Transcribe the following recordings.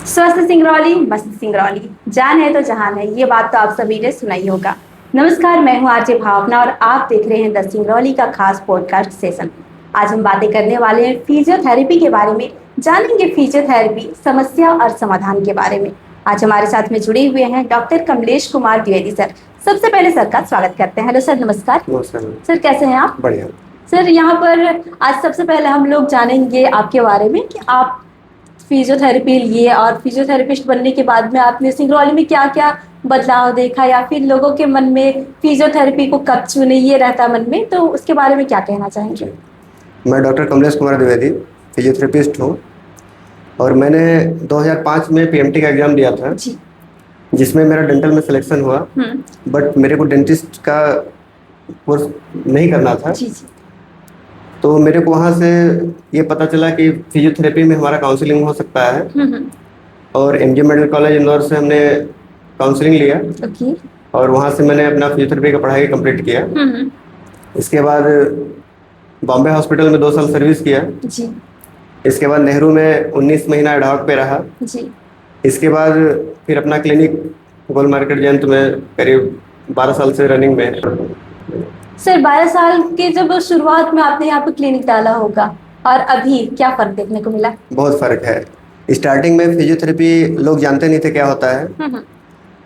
स्वस्थ सिंगरौली मस्त सिंगरौली, जान है तो जहान है, ये बात तो आप सभी ने सुना ही होगा। नमस्कार, मैं हूँ आरजे भावना और आप देख रहे हैं द सिंगरौली का खास पॉडकास्ट सेशन। आज हम बातें करने वाले हैं फिजियोथेरेपी के बारे में। जानेंगे फिजियोथेरेपी समस्या और समाधान के बारे में। आज हमारे साथ में जुड़े हुए हैं डॉक्टर कमलेश कुमार द्विवेदी सर। सबसे पहले सर का स्वागत करते हैं। हेलो सर, नमस्कार। सर कैसे हैं आप? बढ़िया। सर यहाँ पर आज सबसे पहले हम लोग जानेंगे आपके बारे में कि आप फिजियोथेरेपी लिए और फिजियोथेरेपिस्ट बनने के बाद में आपने सिंगरौली में क्या क्या बदलाव देखा, या फिर लोगों के मन में फिजियोथेरेपी को कब चुने ये रहता मन में, तो उसके बारे में क्या कहना चाहेंगे? मैं डॉक्टर कमलेश कुमार द्विवेदी फिजियोथेरेपिस्ट हूँ और मैंने 2005 में पीएमटी का एग्ज़ाम दिया था जी। जिसमें मेरा डेंटल में सिलेक्शन हुआ। बट मेरे को डेंटिस्ट का कोर्स नहीं करना था। जी जी। तो मेरे को वहाँ से ये पता चला कि फिजियोथेरेपी में हमारा काउंसलिंग हो सकता है और एमजी मेडिकल कॉलेज इंदौर से हमने काउंसलिंग लिया। ओके। और वहाँ से मैंने अपना फिजियोथेरेपी का पढ़ाई कंप्लीट किया। इसके बाद बॉम्बे हॉस्पिटल में 2 साल सर्विस किया जी। इसके बाद नेहरू में 19 महीना एडहॉक पे रहा जी। इसके बाद फिर अपना क्लिनिक गोल मार्केट जयंत में करीब 12 साल से रनिंग में है। सर 12 साल के जब शुरुआत में आपने यहाँ पे क्लिनिक डाला होगा और अभी क्या फर्क देखने को मिला? बहुत फ़र्क है। स्टार्टिंग में फिजियोथेरेपी लोग जानते नहीं थे क्या होता है।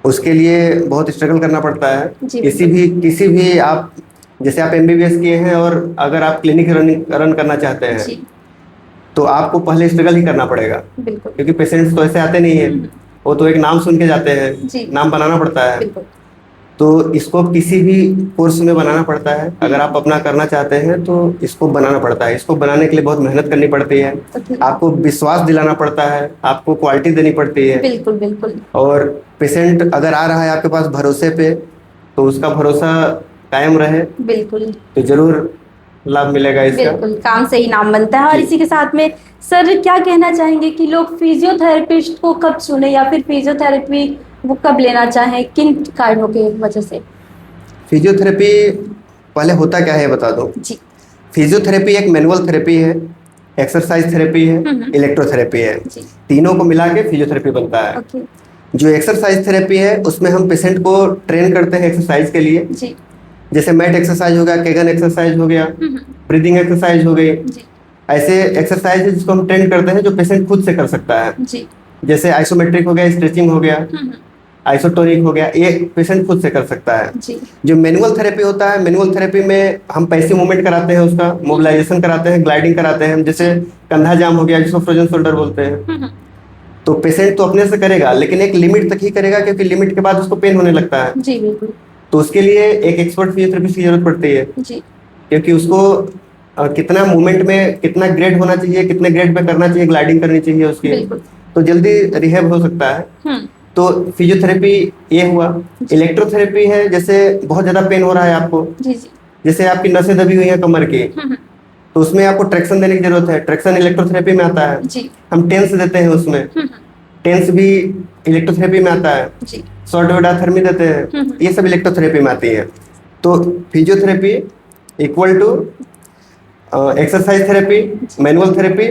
उसके लिए बहुत स्ट्रगल करना पड़ता है। किसी भी आप जैसे आप एमबीबीएस किए हैं और अगर आप क्लिनिक रन करना चाहते हैं तो आपको पहले स्ट्रगल ही करना पड़ेगा, क्योंकि पेशेंट्स तो ऐसे आते नहीं है। वो तो एक नाम सुन के जाते हैं, नाम बनाना पड़ता है। तो इसको किसी भी कोर्स में बनाना पड़ता है। अगर आप अपना करना चाहते हैं तो इसको बनाना पड़ता है। इसको बनाने के लिए बहुत मेहनत करनी पड़ती है। आपको विश्वास दिलाना पड़ता है, आपको क्वालिटी देनी पड़ती है। बिल्कुल बिल्कुल। और पेशेंट अगर आ रहा है आपके पास भरोसे पे, तो उसका भरोसा कायम रहे बिल्कुल, तो जरूर लाभ मिलेगा इसका। बिल्कुल, काम से ही नाम बनता है। और इसी के साथ में सर क्या कहना चाहेंगे कि लोग फिजियोथेरेपिस्ट को कब चुने, या फिर फिजियोथेरेपी वो कब लेना चाहें, किन कारणों की वजह से? फिजियोथेरेपी पहले होता क्या है बता दो जी। फिजियोथेरेपी एक मैनुअल थेरेपी है, एक्सरसाइज थेरेपी है, इलेक्ट्रोथेरेपी है। तीनों को मिला के फिजियोथेरेपी बनता है। जो एक्सरसाइज थेरेपी है उसमें हम पेशेंट को ट्रेन करते हैं एक्सरसाइज के लिए जी। जैसे मैट एक्सरसाइज हो गया, केगन एक्सरसाइज हो गया, ब्रीदिंग एक्सरसाइज हो गई। ऐसे एक्सरसाइज है जिसको हम ट्रेन करते हैं जो पेशेंट खुद से कर सकता है जी। जैसे आइसोमेट्रिक हो गया, स्ट्रेचिंग हो गया, आइसोटोनिक हो गया, ये पेशेंट खुद से कर सकता है जी। जो मैनुअल थेरेपी होता है, मैनुअल थेरेपी में हम पैसिव मूवमेंट कराते हैं, उसका मोबिलाइजेशन कराते हैं, ग्लाइडिंग कराते हैं। जैसे कंधा जाम हो गया जिसको फ्रोजन शोल्डर बोलते हैं, तो पेशेंट तो अपने से करेगा लेकिन एक लिमिट तक ही करेगा, क्योंकि लिमिट के बाद उसको पेन होने लगता है जी। बिल्कुल। तो उसके लिए एक एक्सपर्ट फिजियोथेरेपिस्ट की जरूरत पड़ती है जी। क्योंकि उसको कितना मूवमेंट में कितना ग्रेड होना चाहिए, कितने ग्रेड पे करना चाहिए, ग्लाइडिंग करनी चाहिए उसकी, तो जल्दी रिहैब हो सकता है। तो फिजियोथेरेपी ये हुआ। इलेक्ट्रोथेरेपी है जैसे बहुत ज्यादा पेन हो रहा है आपको जी जी। जैसे आपकी नसें दबी हुई हैं कमर की, तो उसमें आपको ट्रैक्शन देने की जरूरत है। ट्रैक्शन इलेक्ट्रोथेरेपी में आता है जी। हम टेंस देते हैं उसमें, टेंस भी इलेक्ट्रोथेरेपी में आता है जी। शॉर्ट वेव डायथर्मी देते हैं, ये सब इलेक्ट्रोथेरेपी में आती है। तो physiotherapy equal to exercise therapy, manual therapy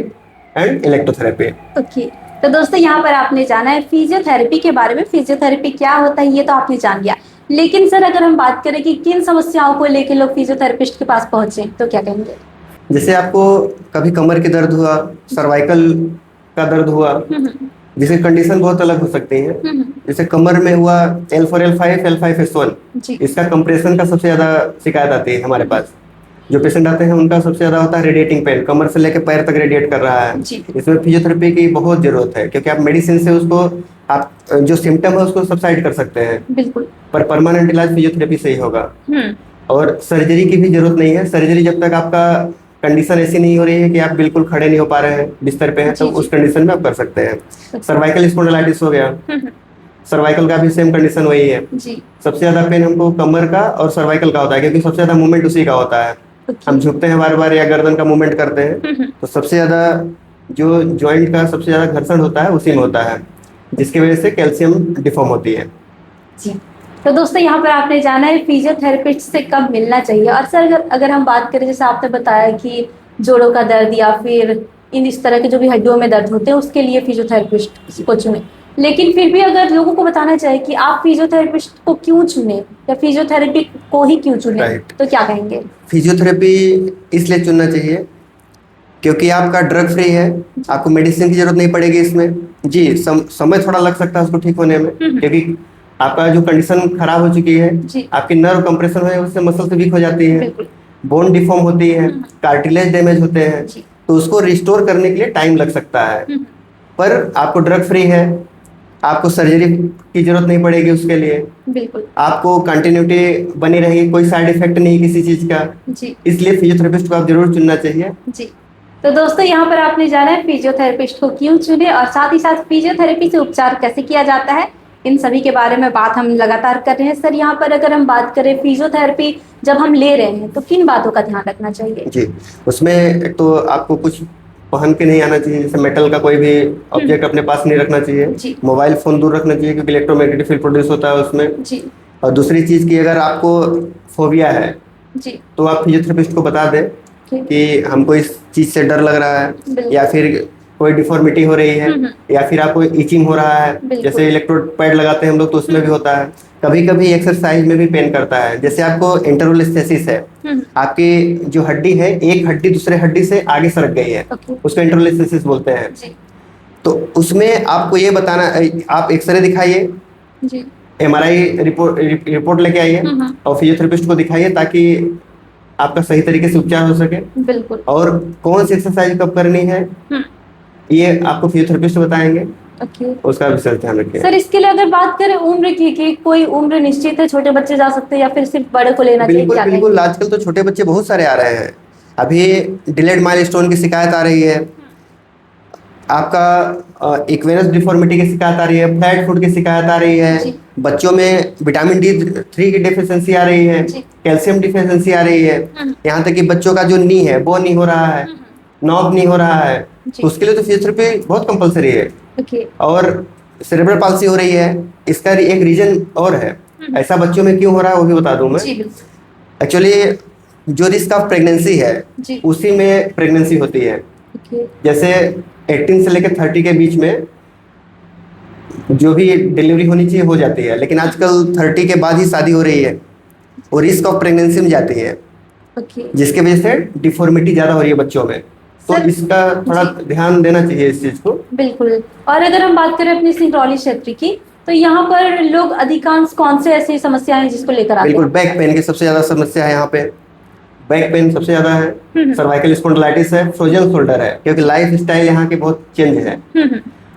and electrotherapy. Okay, तो दोस्तों यहाँ पर आपने जाना है फिजियोथेरेपी के बारे में। फिजियोथेरेपी क्या होता है ये तो आपने जान लिया, लेकिन सर अगर हम बात करें कि किन समस्याओं को लेकर लोग फिजियोथेरेपिस्ट के पास पहुंचे तो क्या कहेंगे? जैसे आपको कभी कमर के दर्द हुआ, सर्वाइकल का दर्द हुआ, जिसकी कंडीशन बहुत अलग हो सकती है। जैसे कमर में हुआ L4 L5 L5 S1, इसका कंप्रेशन का सबसे ज्यादा शिकायत आती है हमारे पास। जो पेशेंट आते हैं उनका सबसे ज्यादा होता है रेडिएटिंग पेन, कमर से लेकर पैर तक रेडिएट कर रहा है। इसमें फिजियोथेरेपी की बहुत जरूरत है, क्योंकि आप मेडिसिन से उसको आप जो सिम्टम है उसको सबसाइड कर सकते हैं बिल्कुल, पर परमानेंट इलाज फिजियोथेरेपी से ही होगा। और सर्जरी की भी जरूरत नहीं है। सर्जरी जब तक आपका कंडीशन ऐसी नहीं हो रही है कि आप बिल्कुल खड़े नहीं हो पा रहे हैं, बिस्तर पे हैं, तो उस कंडीशन में आप कर सकते हैं। सर्वाइकल स्पॉन्डिलाइटिस हो गया, सर्वाइकल का भी सेम कंडीशन वही है जी। सबसे ज्यादा पेन हमको कमर का और सर्वाइकल का होता है, क्योंकि सबसे ज्यादा मूवमेंट उसी का होता है। हम झुकते हैं बार बार या गर्दन का मूवमेंट करते हैं, तो सबसे ज्यादा जो जॉइंट का सबसे ज्यादा घर्षण होता है उसी में होता है, जिसकी वजह से कैल्शियम डिफॉर्म होती है जी। तो दोस्तों यहाँ पर आपने जाना है फिजियोथेरेपिस्ट से कब मिलना चाहिए। और सर अगर हम बात करें, जैसे आपने बताया कि जोड़ों का दर्द या फिर इस तरह के जो भी हड्डियों में दर्द होते हैं उसके लिए फिजियोथेरेपिस्ट को चुने। लेकिन फिर भी अगर लोगों को बताना चाहे कि आप फिजियोथेरेपिस्ट को क्यों चुने या फिजियोथेरेपी को ही क्यों चुने, तो क्या कहेंगे? फिजियोथेरेपी इसलिए चुनना चाहिए क्योंकि आपका ड्रग फ्री है, आपको मेडिसिन की जरूरत नहीं पड़ेगी इसमें। जी समय थोड़ा लग सकता है उसको ठीक होने में, क्योंकि आपका जो कंडीशन खराब हो चुकी है, आपकी नर्व कंप्रेशन है उससे मसल से वीक हो जाती है, बोन डिफॉर्म होती है, कार्टिलेज डैमेज होते हैं, तो उसको रिस्टोर करने के लिए टाइम लग सकता है। पर आपको ड्रग फ्री है, आपको सर्जरी की जरूरत नहीं पड़ेगी उसके लिए, बिल्कुल आपको कंटिन्यूटी बनी रहेगी, कोई साइड इफेक्ट नहीं किसी चीज का। इसलिए फिजियोथेरेपिस्ट को आप जरूर चुनना चाहिए। जी तो दोस्तों यहाँ पर आपने जाना है फिजियोथेरेपिस्ट को क्यों चुने और साथ ही साथ फिजियोथेरेपी से उपचार कैसे किया जाता है, इन सभी के बारे में बात हम लगातार कर रहे हैं। सर यहाँ पर अगर हम बात करें फिजियोथेरेपी जब हम ले रहे हैं तो किन बातों का ध्यान रखना चाहिए? जी उसमें एक तो आपको कुछ पहन के नहीं आना चाहिए, जैसे मेटल का कोई भी ऑब्जेक्ट अपने पास नहीं रखना चाहिए, मोबाइल फोन दूर रखना चाहिए क्योंकि इलेक्ट्रोमैग्नेटिक फील्ड प्रोड्यूस होता है उसमें। जी और दूसरी चीज की अगर आपको फोबिया है जी तो आप फिजियोथेरेपिस्ट को बता दें कि हमको इस चीज से डर लग रहा है या फिर कोई डिफॉर्मिटी हो रही है या फिर आपको इचिंग हो रहा है, जैसे इलेक्ट्रोड पैड लगाते हैं हम लोग तो उसमें भी होता है, कभी कभी एक्सरसाइज में भी पेन करता है, जैसे आपको इंटरवोलेस्थेसिस है, आपकी जो हड्डी है एक हड्डी दूसरे हड्डी से आगे सरक गई है, उसको इंटरवोलेस्थेसिस बोलते हैं। तो उसमें आपको ये बताना, आप एक्सरे दिखाइए, MRI रिपोर्ट लेके आइए और फिजियोथेरेपिस्ट को दिखाइए ताकि आपका सही तरीके से उपचार हो सके। बिल्कुल। और कौन सी एक्सरसाइज कब करनी है ये आपको फिजियोथेरेपिस्ट बताएंगे। उसका विशेष ध्यान रखिए। सर इसके लिए अगर बात करें उम्र की कि कोई उम्र निश्चित है, छोटे बच्चे जा सकते हैं या फिर सिर्फ बड़े को लेना चाहिए? बिल्कुल बिल्कुल, आजकल तो छोटे बच्चे बहुत सारे आ रहे हैं। अभी डिलेड माइलस्टोन की शिकायत आ रही है, आपका इक्वेनस डिफॉर्मिटी की शिकायत आ रही है, फ्लैट फुट की शिकायत आ रही है, बच्चों में विटामिन D3 की डिफिशियंसी आ रही है, कैल्शियम डिफिशियंसी आ रही है, यहाँ तक कि बच्चों का जो नी है वो नहीं हो रहा है, नॉब नहीं हो रहा है, तो उसके लिए तो फिजियोथेरेपी बहुत कंपलसरी है। और सेरेब्रल पाल्सी हो रही है, इसका एक रीजन और है, ऐसा बच्चों में क्यों हो रहा है वो भी बता दूं मैं। एक्चुअली जो रिस्क ऑफ प्रेगनेंसी है उसी में प्रेगनेंसी होती है। जैसे 18 से लेकर 30 के बीच में जो भी डिलीवरी होनी चाहिए हो जाती है, लेकिन आजकल 30 के बाद ही शादी हो रही है और रिस्क ऑफ प्रेगनेंसी में जाती है, जिसके वजह से डिफॉर्मिटी ज्यादा हो रही है बच्चों में। तो इसका थोड़ा ध्यान देना चाहिए इस चीज को। बिल्कुल। और अगर हम बात करें अपने सिंगरौली क्षेत्र की, तो यहाँ पर लोग अधिकांश कौन से ऐसी समस्याएं हैं जिसको लेकर आते हैं? बिल्कुल, बैक पेन की सबसे ज्यादा समस्या है यहाँ पे, बैक पेन सबसे ज्यादा है, सर्वाइकल स्पॉन्डिलाइटिस है, फ्रोजन शोल्डर है, क्योंकि लाइफ स्टाइल यहाँ की बहुत चेंज है।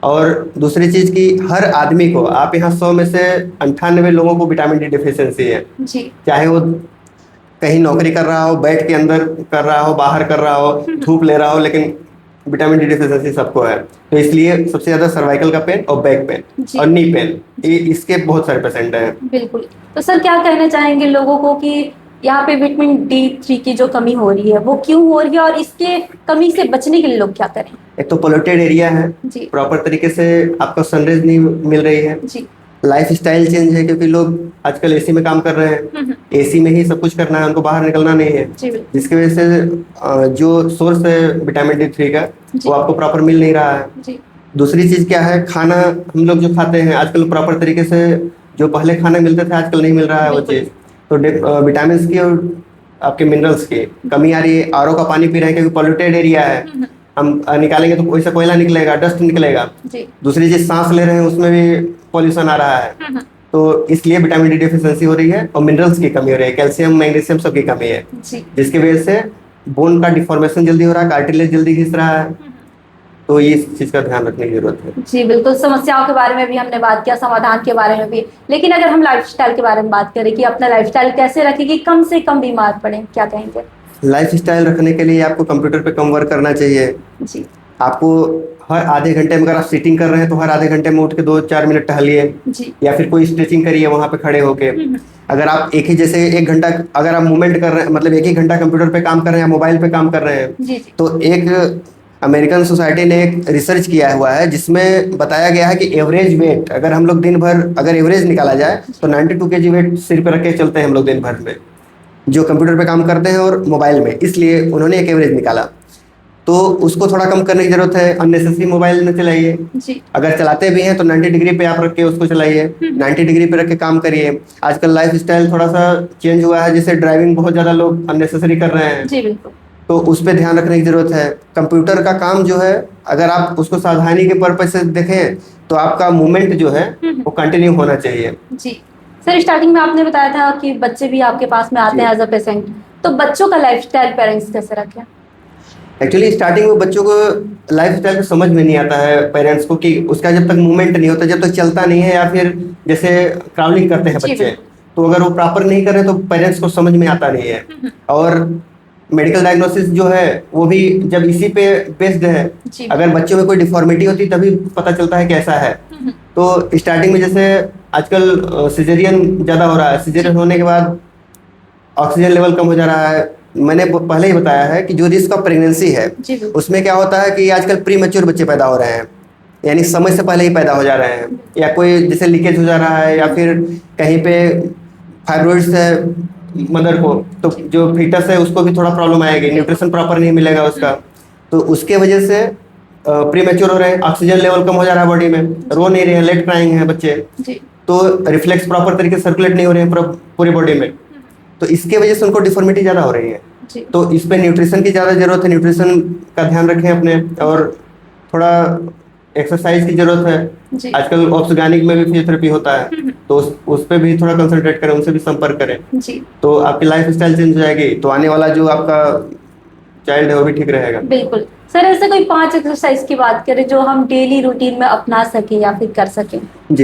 और दूसरी चीज की हर आदमी को, आप यहाँ 100 में से 98 लोगों को विटामिन D डिफिशियंसी है, चाहे वो कहीं नौकरी कर रहा हो, बैठ के अंदर कर रहा हो, बाहर कर रहा हो, धूप ले रहा हो, लेकिन विटामिन D डिफिशियंसी सबको है। तो इसलिए सबसे ज्यादा सर्वाइकल का पेन और बैक पेन और नी पेन, ये इसके बहुत सारे पेशेंट हैं। बिल्कुल। तो सर क्या कहना चाहेंगे लोगों को कि यहाँ पे विटामिन D3 की जो कमी हो रही है वो क्यों हो रही है और इसके कमी से बचने के लिए लोग क्या करें? एक तो पोल्यूटेड एरिया है, प्रॉपर तरीके से आपको सनरेज नहीं मिल रही है, लाइफ स्टाइल चेंज है क्योंकि लोग आजकल एसी में काम कर रहे हैं, एसी में ही सब कुछ करना है, उनको बाहर निकलना नहीं है, जिसकी वजह से जो सोर्स है विटामिन D3 का वो आपको प्रॉपर मिल नहीं रहा है। दूसरी चीज क्या है, खाना हम लोग जो खाते हैं आजकल प्रॉपर तरीके से, जो पहले खाना मिलते थे आजकल नहीं मिल रहा है वो चीज, तो विटामिन की और आपके मिनरल्स की कमी आ रही है। RO का पानी पी रहे हैं क्योंकि पोल्यूटेड एरिया है, हम निकालेंगे तो वैसा कोयला निकलेगा, डस्ट निकलेगा। दूसरी चीज सांस ले रहे हैं उसमें भी पॉल्यूशन आ रहा है, तो इसलिए विटामिन D डिफिशियंसी हो रही है और मिनरल्स की कमी हो रही है, कैल्शियम मैग्नीशियम सबकी कमी है, जिसकी वजह से बोन का डिफॉर्मेशन जल्दी हो रहा है, कार्टिलेज जल्दी घिस रहा है। तो ये इस चीज का ध्यान रखने की जरूरत है। जी बिल्कुल, समस्याओं के बारे में भी हमने बात किया, समाधान के बारे में भी, लेकिन अगर हम लाइफस्टाइल के बारे में बात करें कि अपना लाइफस्टाइल कैसे रखें कि कम से कम बीमार पड़े, क्या कहेंगे? लाइफ स्टाइल रखने के लिए आपको कंप्यूटर पे कम वर्क करना चाहिए। जी। आपको हर आधे घंटे में, अगर आप सीटिंग कर रहे हैं तो हर आधे घंटे में उठ के 2-4 मिनट टहलिए या फिर कोई स्ट्रेचिंग करिए वहां पे खड़े होके। अगर आप एक ही जैसे 1 घंटा अगर आप मूवमेंट कर रहे हैं, मतलब 1 घंटा कंप्यूटर पे काम कर रहे हैं, मोबाइल पे काम कर रहे हैं, तो एक अमेरिकन सोसाइटी ने एक रिसर्च किया हुआ है जिसमें बताया गया है कि एवरेज वेट अगर हम लोग दिन भर अगर एवरेज निकाला जाए तो 92 kg वेट सिर पे रख के चलते हैं हम लोग दिन भर में, जो कंप्यूटर पे काम करते हैं और मोबाइल में, इसलिए उन्होंने एक एवरेज निकाला। तो उसको थोड़ा कम करने की जरूरत है। अननेसेसरी मोबाइल न चलाइए जी। अगर चलाते भी हैं तो 90 डिग्री पे आप रख के उसको चलाइए, 90 डिग्री पे रख के काम करिए। आजकल लाइफ स्टाइल थोड़ा सा चेंज हुआ है, जैसे ड्राइविंग बहुत ज़्यादा लोग अननेसेसरी कर रहे हैं, जी बिल्कुल। तो उस पर ध्यान रखने की जरूरत है। कंप्यूटर का काम जो है अगर आप उसको सावधानी के पर्पज से देखें तो आपका मूवमेंट जो है वो कंटिन्यू होना चाहिए। जी सर, स्टार्टिंग में आपने बताया था कि बच्चे भी आपके पास में आते हैं एज अ पेशेंट, तो बच्चों का लाइफस्टाइल पेरेंट्स कैसे रखें? एक्चुअली स्टार्टिंग में बच्चों को लाइफ स्टाइल को समझ में नहीं आता है पेरेंट्स को, कि उसका जब तक मूवमेंट नहीं होता, जब तक चलता नहीं है, या फिर जैसे ट्रैवलिंग करते हैं जी बच्चे, बिल्कुल। तो अगर वो प्रॉपर नहीं कर रहे तो पेरेंट्स को समझ में आता नहीं है। और मेडिकल डायग्नोसिस जो है वो भी जब इसी पे बेस्ड है, जी। अगर बच्चों में कोई डिफॉर्मिटी होती है तभी पता चलता है कैसा है। तो स्टार्टिंग में जैसे आजकल सिजेरियन ज़्यादा हो रहा है, सिजेरियन होने के बाद ऑक्सीजन लेवल कम हो जा रहा है। मैंने पहले ही बताया है कि जो रिस्क ऑफ प्रेगनेंसी है उसमें क्या होता है कि आजकल प्री मैच्योर बच्चे पैदा हो रहे हैं, यानी समय से पहले ही पैदा हो जा रहे हैं, या कोई जैसे लीकेज हो जा रहा है, या फिर कहीं पे फाइब्रोइड्स है मदर को, तो जो फीटस है उसको भी थोड़ा प्रॉब्लम आएगी, न्यूट्रिशन प्रॉपर नहीं मिलेगा उसका, तो उसके वजह से प्री मैच्योर हो रहे हैं, ऑक्सीजन लेवल कम हो जा रहा है बॉडी में, रो नहीं रहे हैं, लेट क्राइंग है बच्चे, तो रिफ्लेक्स प्रॉपर तरीके से सर्कुलेट नहीं हो रहे हैं पूरी बॉडी में, तो इसके वजह से उनको डिफॉर्मिटी ज़्यादा हो रही है। तो इस पे न्यूट्रिशन की ज़्यादा जरूरत है, न्यूट्रिशन का ध्यान रखें अपने, और थोड़ा एक्सरसाइज की जरूरत है। आजकल ऑप्सोगानिक में भी फिजियोथेरेपी होता है, तो उस पे भी थोड़ा कंसंट्रेट करें, उनसे भी संपर्क करें, तो आपकी लाइफ स्टाइल चेंज हो जाएगी, तो आने वाला जो आपका चाइल्ड है वो भी ठीक रहेगा। बिल्कुल सर, ऐसे कोई 5 एक्सरसाइज की बात करें जो हम डेली रूटीन में अपना सके या फिर कर सकें? जी,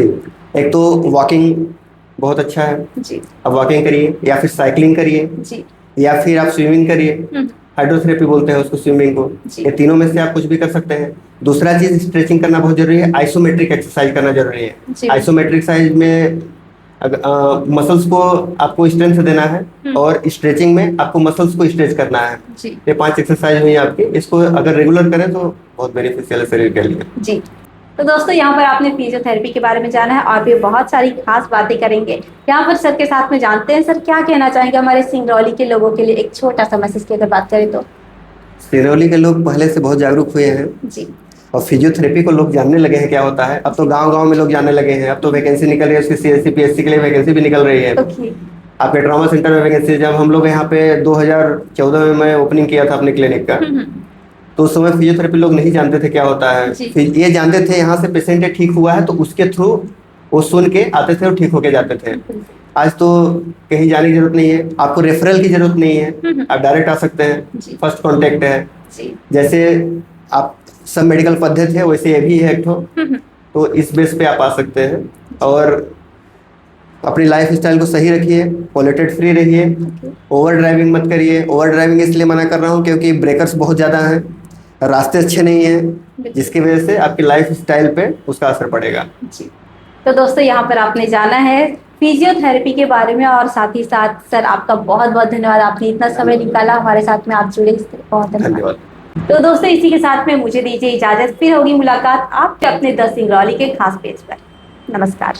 एक तो वॉकिंग बहुत अच्छा है जी, अब वॉकिंग करिए, या फिर साइकिलिंग करिए जी, या फिर आप स्विमिंग करिए, हाइड्रोथेरेपी बोलते हैं उसको स्विमिंग को, ये तीनों में से आप कुछ भी कर सकते हैं। दूसरा चीज स्ट्रेचिंग करना बहुत जरूरी है, आइसोमेट्रिक एक्सरसाइज करना जरूरी है। आइसोमेट्रिक एक्सरसाइज में मसल्स को आपको स्ट्रेंथ देना है, और स्ट्रेचिंग में आपको मसल्स को स्ट्रेच करना है। ये 5 एक्सरसाइज हुई आपकी, इसको अगर रेगुलर करें तो बहुत बेनिफिशियल है शरीर के लिए जी। तो दोस्तों, यहाँ पर आपने फिजियोथेरेपी के बारे में जाना है और भी बहुत सारी खास बातें करेंगे यहाँ पर सर के साथ में। जानते हैं सर क्या कहना चाहेंगे हमारे सिंगरौली के लोगों के लिए, एक छोटा सा मैसेज की अगर बात करें तो? सिंगरौली के लोग पहले से बहुत जागरूक हुए हैं जी, और फिजियोथेरेपी को लोग जानने लगे हैं क्या होता है। अब तो गांव-गांव में लोग जानने लगे हैं, अब तो वैकेंसी निकल रही है, उसकी सीएससी पीएससी के लिए वैकेंसी भी निकल रही है। आपके ट्रॉमा सेंटर में वैकेंसी, जब हम लोग यहाँ पे 2014 में मैं ओपनिंग किया था अपने क्लिनिक का, तो उस समय फिजियोथेरेपी लोग नहीं जानते थे क्या होता है। ये जानते थे यहाँ से पेशेंट ठीक हुआ है तो उसके थ्रू वो सुन के आते थे और ठीक होके जाते थे। आज तो कहीं जाने की जरूरत नहीं है, आपको रेफरल की जरूरत नहीं है, आप डायरेक्ट आ सकते हैं, फर्स्ट कॉन्टेक्ट है। जैसे आप सब मेडिकल पद्धति है वैसे ये भी है एक तो इस बेस पे आप आ सकते हैं, और अपनी लाइफ स्टाइल को सही रखिए, पॉल्यूटेड फ्री रहिए, ओवर ड्राइविंग मत करिए। ओवर ड्राइविंग इसलिए मना कर रहा हूँ क्योंकि ब्रेकर्स बहुत ज़्यादा हैं, रास्ते अच्छे नहीं हैं, जिसकी वजह से आपकी लाइफ स्टाइल पे उसका असर पड़ेगा जी। तो दोस्तों, यहाँ पर आपने जाना है फिजियोथेरेपी के बारे में, और साथ ही साथ सर आपका बहुत बहुत धन्यवाद, आपने इतना समय निकाला हमारे साथ में, आप जुड़े, बहुत धन्यवाद। तो दोस्तों, इसी के साथ में मुझे दीजिए इजाजत, फिर होगी मुलाकात आपके अपने द सिंगरौली के खास पेज पर। नमस्कार।